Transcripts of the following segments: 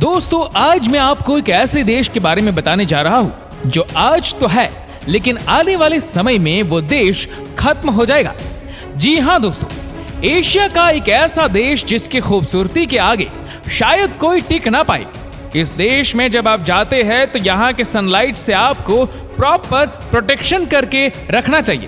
दोस्तों आज मैं आपको एक ऐसे देश के बारे में बताने जा रहा हूँ जो आज तो है लेकिन आने वाले समय में वो देश खत्म हो जाएगा। जी हाँ दोस्तों, एशिया का एक ऐसा देश जिसकी खूबसूरती के आगे शायद कोई टिक ना पाए। इस देश में जब आप जाते हैं तो यहाँ के सनलाइट से आपको प्रॉपर प्रोटेक्शन करके रखना चाहिए।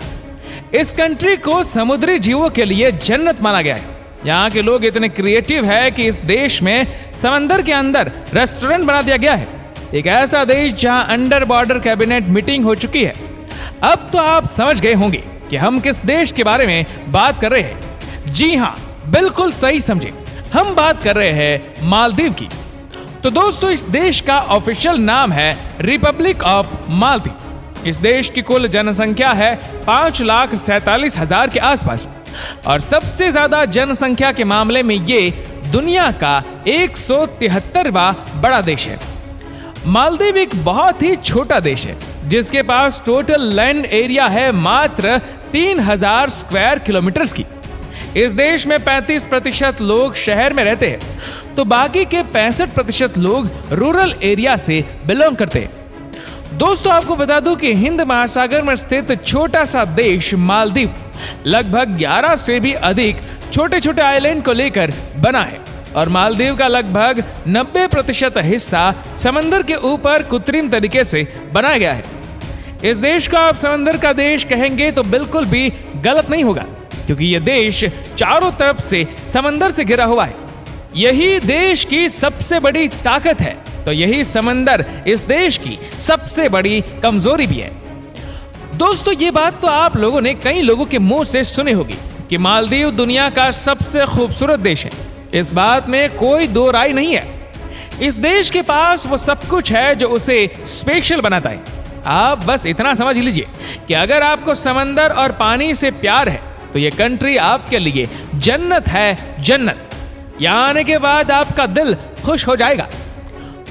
इस कंट्री को समुद्री जीवों के लिए जन्नत माना गया है। यहाँ के लोग इतने क्रिएटिव है कि इस देश में समंदर के अंदर रेस्टोरेंट बना दिया गया है। एक ऐसा देश जहाँ अंडर बॉर्डर कैबिनेट मीटिंग हो चुकी है। अब तो आप समझ गए होंगे कि हम किस देश के बारे में बात कर रहे हैं। जी हाँ, बिल्कुल सही समझे, हम बात कर रहे हैं मालदीव की। तो दोस्तों इस देश का ऑफिशियल नाम है रिपब्लिक ऑफ मालदीव। इस देश की कुल जनसंख्या है 5,47,000 के आसपास और सबसे ज्यादा जनसंख्या के मामले में ये दुनिया का 173वां बड़ा देश है। मालदीव एक बहुत ही छोटा देश है जिसके पास टोटल लैंड एरिया है मात्र 3,000 स्क्वायर किलोमीटर की। इस देश में 35% लोग शहर में रहते हैं तो बाकी के 65% लोग रूरल एरिया से बिलोंग करते हैं। दोस्तों आपको बता दूं कि हिंद महासागर में स्थित छोटा सा देश मालदीव लगभग 11 से भी अधिक छोटे छोटे आइलैंड को लेकर बना है और मालदीव का लगभग 90% हिस्सा समंदर के ऊपर कृत्रिम तरीके से बनाया गया है। इस देश को आप समंदर का देश कहेंगे तो बिल्कुल भी गलत नहीं होगा क्योंकि यह देश चारों तरफ से समंदर से घिरा हुआ है। यही देश की सबसे बड़ी ताकत है तो यही समंदर इस देश की सबसे बड़ी कमजोरी भी है। दोस्तों ये बात तो आप लोगों ने कई लोगों के मुंह से सुनी होगी कि मालदीव दुनिया का सबसे खूबसूरत देश है। इस बात में कोई दो राय नहीं है। इस देश के पास वो सब कुछ है जो उसे स्पेशल बनाता है। आप बस इतना समझ लीजिए कि अगर आपको समंदर और पानी से प्यार है तो ये कंट्री आपके लिए जन्नत है, जन्नत। यहाँ आने के बाद आपका दिल खुश हो जाएगा।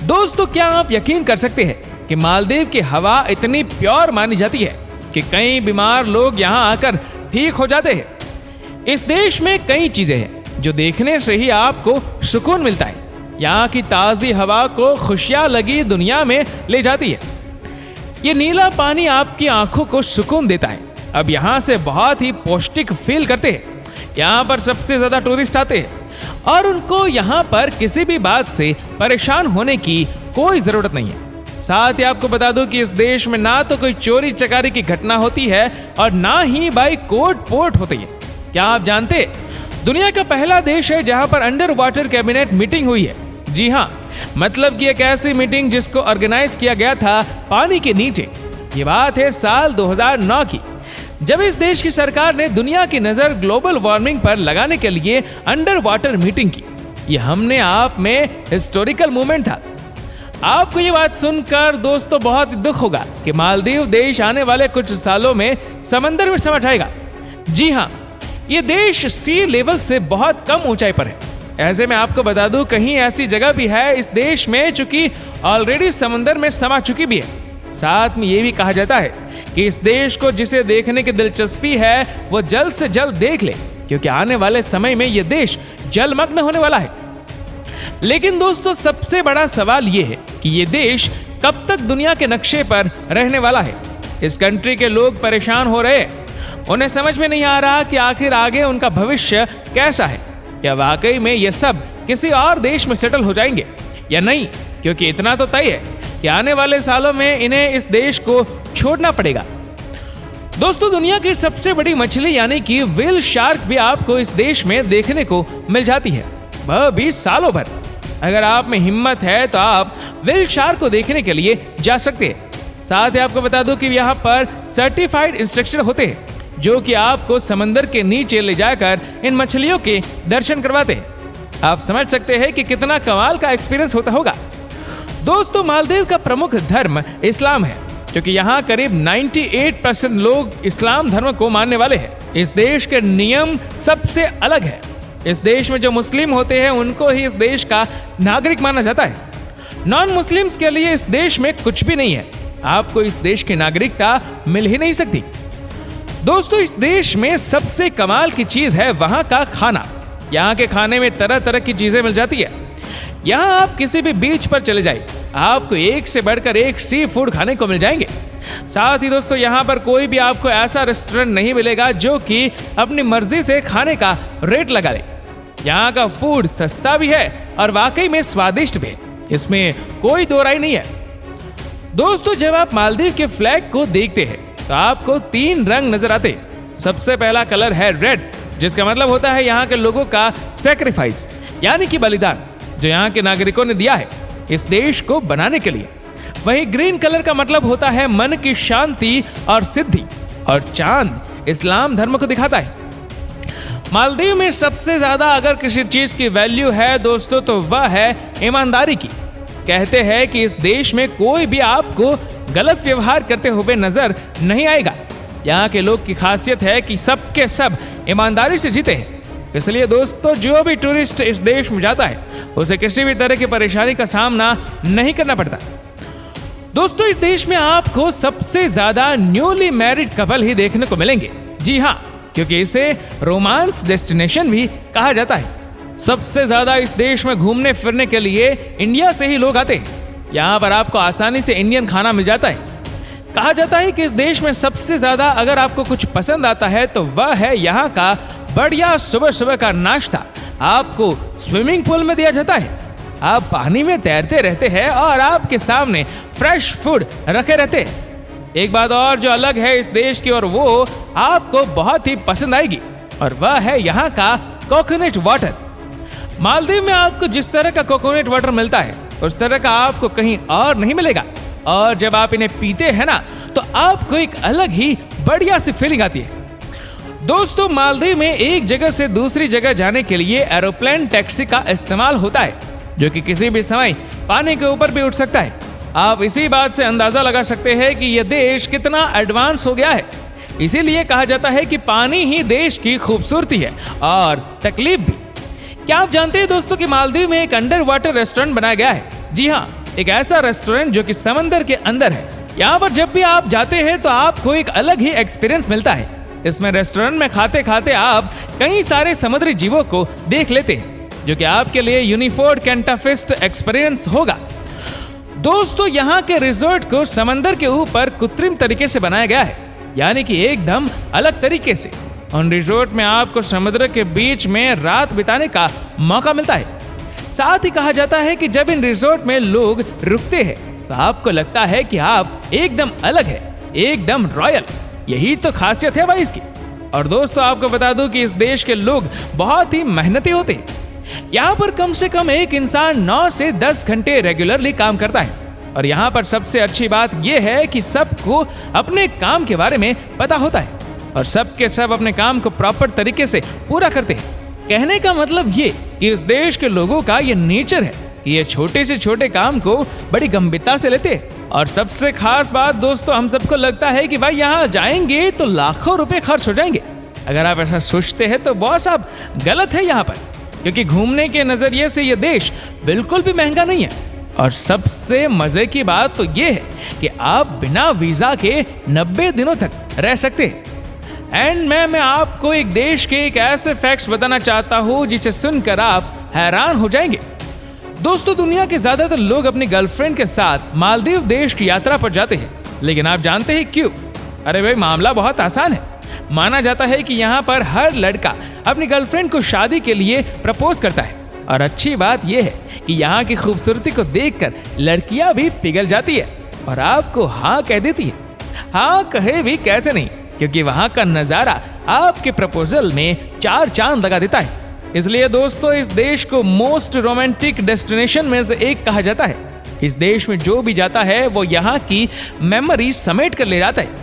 दोस्तों क्या आप यकीन कर सकते हैं कि मालदीव की हवा इतनी प्योर मानी जाती है कि कई बीमार लोग यहाँ आकर ठीक हो जाते हैं। इस देश में कई चीजें हैं जो देखने से ही आपको सुकून मिलता है। यहाँ की ताज़ी हवा को खुशियाँ लगी दुनिया में ले जाती है। ये नीला पानी आपकी आंखों को सुकून देता है। अब यहाँ से बहुत ही पौष्टिक फील करते हैं। यहाँ पर सबसे ज्यादा टूरिस्ट आते हैं और उनको यहाँ पर किसी भी बात से परेशान होने की कोई जरूरत नहीं है। साथ ही आपको बता दूं कि इस देश में ना तो कोई चोरी चकारी की घटना होती है और ना ही बाई कोर्ट पोर्ट होती है। क्या आप जानते दुनिया का पहला देश है जहां पर अंडर वाटर कैबिनेट मीटिंग हुई है। जी हाँ, मतलब कि एक ऐसी मीटिंग जिसको ऑर्गेनाइज किया गया था पानी के नीचे। ये बात है साल 2009 की, जब इस देश की सरकार ने दुनिया की नजर ग्लोबल वार्मिंग पर लगाने के लिए अंडर वाटर मीटिंग की। ये हमने आप में हिस्टोरिकल मूवमेंट था। आपको ये बात सुनकर दोस्तों बहुत दुख होगा कि मालदीव देश आने वाले कुछ सालों में समंदर में सिमट जाएगा। जी हाँ, ये देश सी लेवल से बहुत कम ऊंचाई पर है। ऐसे में आपको बता दूं कहीं ऐसी जगह भी है इस देश में जो कि ऑलरेडी समंदर में समा चुकी भी है। साथ में ये भी कहा जाता है कि इस देश को जिसे देखने की दिलचस्पी है वो जल्द से जल्द देख ले क्योंकि आने वाले समय में ये देश जलमग्न होने वाला है। लेकिन दोस्तों सबसे बड़ा सवाल ये है कि ये देश कब तक दुनिया के नक्शे पर रहने वाला है। इस कंट्री के लोग परेशान हो रहे हैं। उन्हें समझ में नहीं आ रहा कि आखिर आगे उनका भविष्य कैसा है। क्या वाकई में ये सब किसी और देश में सेटल हो जाएंगे या नहीं, क्योंकि इतना तो तय है कि आने वाले सालों में इन्हें इस देश को छोड़ना पड़ेगा। दोस्तों दुनिया की सबसे बड़ी मछली यानी कि व्हेल शार्क भी आपको इस देश में देखने को मिल जाती है, वह भी सालों भर। अगर आप में हिम्मत है तो आप व्हेल शार्क को देखने के लिए जा सकते हैं। साथ ही आपको बता दूं कि यहाँ पर सर्टिफाइड इंस्ट्रक्टर होते हैं जो कि आपको समंदर के नीचे ले जाकर इन मछलियों के दर्शन करवाते हैं। आप समझ सकते हैं कि कितना कमाल का एक्सपीरियंस होता होगा। दोस्तों मालदीव का प्रमुख धर्म इस्लाम है क्योंकि यहाँ करीब 98% लोग इस्लाम धर्म को मानने वाले हैं। इस देश के नियम सबसे अलग है। इस देश में जो मुस्लिम होते हैं उनको ही इस देश का नागरिक माना जाता है। नॉन मुस्लिम्स के लिए इस देश में कुछ भी नहीं है। आपको इस देश की नागरिकता मिल ही नहीं सकती। दोस्तों इस देश में सबसे कमाल की चीज है वहां का खाना। यहाँ के खाने में तरह तरह की चीजें मिल जाती है। यहाँ आप किसी भी बीच पर चले जाइए, आपको एक से बढ़कर एक सी फूड खाने को मिल जाएंगे। साथ ही दोस्तों यहाँ पर कोई भी आपको ऐसा रेस्टोरेंट नहीं मिलेगा जो कि अपनी मर्जी से खाने का रेट लगा ले। यहाँ का फूड सस्ता भी है और वाकई में स्वादिष्ट भी है, इसमें कोई दो राय नहीं है। दोस्तों जब आप मालदीव के फ्लैग को देखते हैं तो आपको 3 रंग नजर आते हैं। सबसे पहला कलर है रेड, जिसका मतलब होता है यहाँ के लोगों का सैक्रिफाइस यानी कि बलिदान, जो यहाँ के नागरिकों ने दिया है इस देश को बनाने के लिए। वहीं ग्रीन कलर का मतलब होता है मन की शांति और सिद्धि, और चांद इस्लाम धर्म को दिखाता है। मालदीव में सबसे ज्यादा अगर किसी चीज की वैल्यू है दोस्तों तो वह है ईमानदारी की। कहते हैं कि इस देश में कोई भी आपको गलत व्यवहार करते हुए नजर नहीं आएगा। यहाँ के लोग की खासियत है कि सबके सब ईमानदारी से जीते हैं, इसलिए दोस्तों जो भी टूरिस्ट इस देश में जाता है उसे किसी भी तरह की परेशानी का सामना नहीं करना पड़ता। दोस्तों इस देश में आपको सबसे ज्यादा न्यूली मैरिड कपल ही देखने को मिलेंगे। जी हाँ, क्योंकि इसे रोमांस डेस्टिनेशन भी कहा जाता है। सबसे ज्यादा इस देश में घूमने फिरने के लिए इंडिया से ही लोग आते हैं। यहाँ पर आपको आसानी से इंडियन खाना मिल जाता है। कहा जाता है कि इस देश में सबसे ज्यादा अगर आपको कुछ पसंद आता है तो वह है यहाँ का बढ़िया सुबह सुबह का नाश्ता। आपको स्विमिंग पूल में दिया जाता है, आप पानी में तैरते रहते हैं और आपके सामने फ्रेश फूड रखे रहते हैं। एक बात और जो अलग है इस देश की और वो आपको बहुत ही पसंद आएगी, और वह है यहाँ का कोकोनट वाटर। मालदीव में आपको जिस तरह का कोकोनट वाटर मिलता है उस तरह का आपको कहीं और नहीं मिलेगा, और जब आप इन्हें पीते हैं ना तो आपको एक अलग ही बढ़िया सी फीलिंग आती है। दोस्तों मालदीव में एक जगह से दूसरी जगह जाने के लिए एरोप्लेन टैक्सी का इस्तेमाल होता है, जो कि किसी भी समय पानी के ऊपर भी उठ सकता है। आप इसी बात से अंदाजा लगा सकते हैं कि यह देश कितना एडवांस हो गया है। इसीलिए कहा जाता है कि पानी ही देश की खूबसूरती है और तकलीफ भी। क्या आप जानते हैं दोस्तों कि मालदीव में एक अंडर वाटर रेस्टोरेंट बनाया गया है? जी हाँ, एक ऐसा रेस्टोरेंट जो कि समंदर के अंदर है। यहाँ पर जब भी आप जाते हैं तो आपको एक अलग ही एक्सपीरियंस मिलता है। इसमें रेस्टोरेंट में खाते खाते आप कई सारे समुद्री जीवों को देख लेते हैं, जो कि आपके लिए यूनिफोर्ड कैंटाफिस्ट एक्सपीरियंस होगा। दोस्तों यहाँ के रिजॉर्ट को समंदर के ऊपर कृत्रिम तरीके से बनाया गया है, यानी कि एकदम अलग तरीके से। उन रिजॉर्ट में आपको समुद्र के बीच में रात बिताने का मौका मिलता है। साथ ही कहा जाता है कि जब इन रिजॉर्ट में लोग रुकते हैं तो आपको लगता है कि आप एकदम अलग है, एकदम रॉयल। यही तो खासियत है भाई इसकी। और दोस्तों आपको बता दूं कि इस देश के लोग बहुत ही मेहनती होते हैं। यहाँ पर कम से कम एक इंसान 9 से 10 घंटे रेगुलरली काम करता है। और यहाँ पर सबसे अच्छी बात यह है कि सबको अपने काम के बारे में पता होता है और सबके सब अपने काम को प्रॉपर तरीके से पूरा करते हैं। कहने का मतलब ये कि इस देश के लोगों का ये नेचर है कि ये छोटे से छोटे काम को बड़ी गंभीरता से लेते हैं। और सबसे खास बात दोस्तों, हम सबको लगता है कि भाई यहाँ जाएंगे तो लाखों रुपए खर्च हो जाएंगे। अगर आप ऐसा सोचते हैं तो बॉस आप गलत है यहाँ पर, क्योंकि घूमने के नजरिए से ये देश बिल्कुल भी महंगा नहीं है। और सबसे मजे की बात तो ये है कि आप बिना वीजा के 90 दिनों तक रह सकते हैं। एंड मैं आपको एक देश के एक ऐसे फैक्ट्स बताना चाहता हूँ जिसे सुनकर आप हैरान हो जाएंगे। दोस्तों दुनिया के ज्यादातर लोग अपनी गर्लफ्रेंड के साथ मालदीव देश की यात्रा पर जाते हैं, लेकिन आप जानते हैं क्यों? अरे भाई मामला बहुत आसान है। माना जाता है कि यहाँ पर हर लड़का अपनी गर्लफ्रेंड को शादी के लिए प्रपोज करता है। और अच्छी बात यह है कि यहाँ की खूबसूरती को देखकर लड़कियां भी पिघल जाती है और आपको हाँ कह देती है। हाँ कहे भी कैसे नहीं, क्योंकि वहाँ का नजारा आपके प्रपोजल में 4 चांद लगा देता है। इसलिए दोस्तों इस देश को मोस्ट रोमांटिक डेस्टिनेशन में से एक कहा जाता है। इस देश में जो भी जाता है वो यहाँ की मेमोरीज समेट कर ले जाता है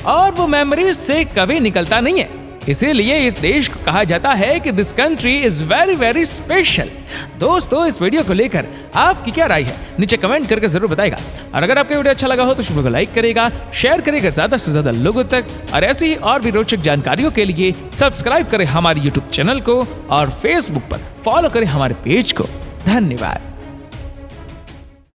और वो मेमोरीज से कभी निकलता नहीं है। इसीलिए इस देश को कहा जाता है कि this country is very very special. दोस्तों इस वीडियो को लेकर आपकी क्या राय है नीचे कमेंट करके जरूर बताएगा। और अगर आपको वीडियो अच्छा लगा हो तो वीडियो को लाइक करेगा, शेयर करेगा ज्यादा से ज्यादा लोगों तक। और ऐसी ही और भी रोचक जानकारियों के लिए सब्सक्राइब करें हमारे यूट्यूब चैनल को और फेसबुक पर फॉलो करें हमारे पेज को। धन्यवाद।